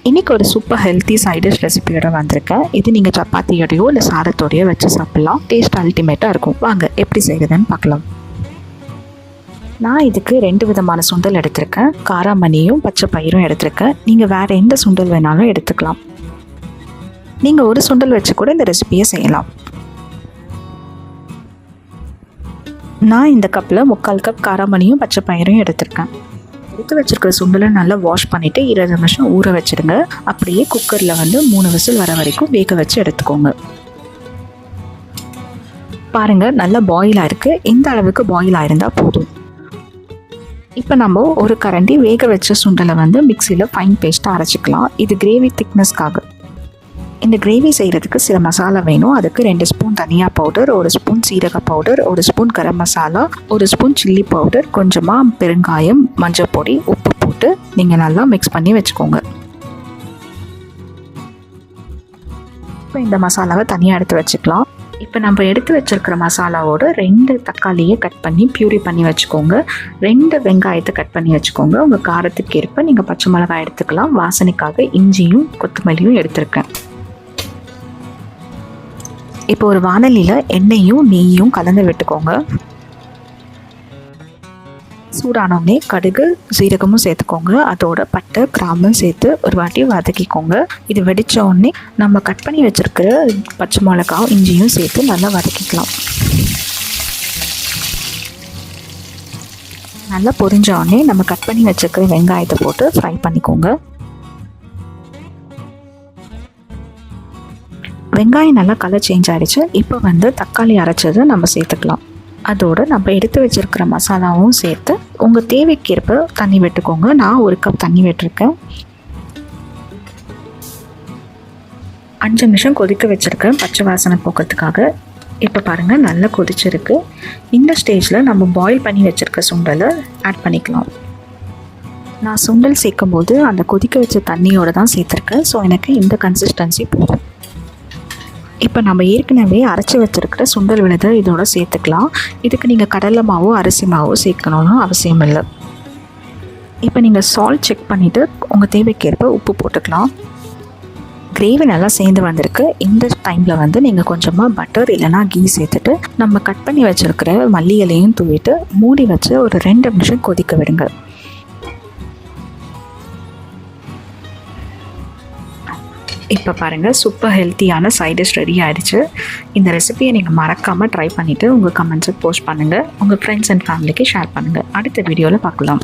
இன்றைக்கி ஒரு super healthy side dish ரெசிபியோட வந்திருக்கேன். இது நீங்கள் சப்பாத்தியோடையோ இல்லை சாதத்தோடையோ வச்சு சாப்பிட்லாம். டேஸ்ட் அல்டிமேட்டாக இருக்கும். வாங்க எப்படி செய்கிறதுன்னு பார்க்கலாம். நான் இதுக்கு 2 விதமான சுண்டல் எடுத்திருக்கேன். காராமணியும் பச்சை பயிரும் எடுத்திருக்கேன். நீங்கள் வேறு எந்த சுண்டல் வேணாலும் எடுத்துக்கலாம். நீங்கள் ஒரு சுண்டல் வச்சு கூட இந்த ரெசிபியை செய்யலாம். நான் இந்த கப்பில் 3/4 கப் காராமணியும் பச்சை பயிரும் எடுத்திருக்கேன். எடுத்து வச்சுருக்கிற சுண்டலை நல்லா வாஷ் பண்ணிவிட்டு 20 நிமிஷம் ஊற வச்சுடுங்க. அப்படியே குக்கரில் 3 விசில் வர வரைக்கும் வேக வச்சு எடுத்துக்கோங்க. பாருங்கள், நல்லா பாயில் ஆயிருக்கு. இந்த அளவுக்கு பாயில் ஆயிருந்தால் போதும். இப்போ நம்ம ஒரு கரண்டி வேக வச்ச சுண்டலை மிக்சியில் ஃபைன் பேஸ்ட்டாக அரைச்சிக்கலாம். இது கிரேவி திக்னஸ்க்காக. இந்த கிரேவி செய்கிறதுக்கு சில மசாலா வேணும். அதுக்கு 2 ஸ்பூன் தனியா பவுடர், 1 ஸ்பூன் சீரக powder, 1 spoon garam masala, 1 spoon chilli powder, கொஞ்சமாக பெருங்காயம், மஞ்சள் பொடி, உப்பு போட்டு நீங்கள் நல்லா மிக்ஸ் பண்ணி வச்சுக்கோங்க. இப்போ இந்த மசாலாவை தனியாக எடுத்து வச்சுக்கலாம். இப்போ நம்ம எடுத்து வச்சுருக்கிற மசாலாவோட 2 தக்காளியை கட் பண்ணி பியூரி பண்ணி வச்சுக்கோங்க. 2 வெங்காயத்தை கட் பண்ணி வச்சுக்கோங்க. உங்கள் காரத்துக்கு ஏற்ப நீங்கள் பச்சை மிளகாய் எடுத்துக்கலாம். வாசனைக்காக இஞ்சியும் கொத்தமல்லியும் எடுத்துருக்கேன். இப்போ ஒரு வாணலியில் எண்ணெயும் நெய்யும் கலந்து விட்டுக்கோங்க. சூடானோடனே கடுகு சீரகமும் சேர்த்துக்கோங்க. அதோட பட்டை கிராம்பும் சேர்த்து ஒரு வாட்டி வதக்கிக்கோங்க. இது வெடித்த உடனே நம்ம கட் பண்ணி வச்சுருக்கிற பச்சை மிளகாவும் இஞ்சியும் சேர்த்து நல்லா வதக்கிக்கலாம். நல்லா பொரிஞ்ச உடனே நம்ம கட் பண்ணி வச்சுருக்கிற வெங்காயத்தை போட்டு ஃப்ரை பண்ணிக்கோங்க. வெங்காயம் நல்லா கலர் சேஞ்ச் ஆகிடுச்சு. இப்போ தக்காளி அரைச்சதை நம்ம சேர்த்துக்கலாம். அதோடு நம்ம எடுத்து வச்சுருக்கிற மசாலாவும் சேர்த்து உங்கள் தேவைக்கேற்ப தண்ணி விட்டுக்கோங்க. நான் 1 கப் தண்ணி விட்டுருக்கேன். 5 நிமிஷம் கொதிக்க வச்சுருக்கேன் பச்சை வாசனை போக்கிறதுக்காக. இப்போ பாருங்கள், நல்லா கொதிச்சிருக்கு. இந்த ஸ்டேஜில் நம்ம பாயில் பண்ணி வச்சுருக்க சுண்டலை ஆட் பண்ணிக்கலாம். நான் சுண்டல் சேர்க்கும் போது அந்த கொதிக்க வச்ச தண்ணியோடு தான் சேர்த்துருக்கேன். ஸோ எனக்கு இந்த கன்சிஸ்டன்சி போதும். இப்போ நம்ம ஏற்கனவே அரைச்சி வச்சுருக்கிற சுண்டல் விழுதை இதோட சேர்த்துக்கலாம். இதுக்கு நீங்கள் கடலை மாவோ அரிசி மாவோ சேர்க்கணும்னு அவசியம் இல்லை. இப்போ நீங்கள் சால்ட் செக் பண்ணிவிட்டு உங்கள் தேவைக்கேற்ப உப்பு போட்டுக்கலாம். கிரேவி நல்லா சேர்ந்து வந்திருக்கு. இந்த டைமில் நீங்கள் கொஞ்சமாக பட்டர் இல்லைனா கீ சேர்த்துட்டு நம்ம கட் பண்ணி வச்சுருக்கிற மல்லி இலையும் தூவிட்டு மூடி வச்சு ஒரு 2 நிமிஷம் கொதிக்க விடுங்க. இப்போ பாருங்கள், சூப்பர் ஹெல்த்தியான சைட் டிஷ் ரெடி ஆகிடுச்சு. இந்த ரெசிபியை நீங்கள் மறக்காமல் ட்ரை பண்ணிவிட்டு உங்கள் கமெண்ட்ஸை போஸ்ட் பண்ணுங்கள். உங்கள் ஃப்ரெண்ட்ஸ் அண்ட் ஃபேமிலிக்கு ஷேர் பண்ணுங்கள். அடுத்த வீடியோவில் பார்க்கலாம்.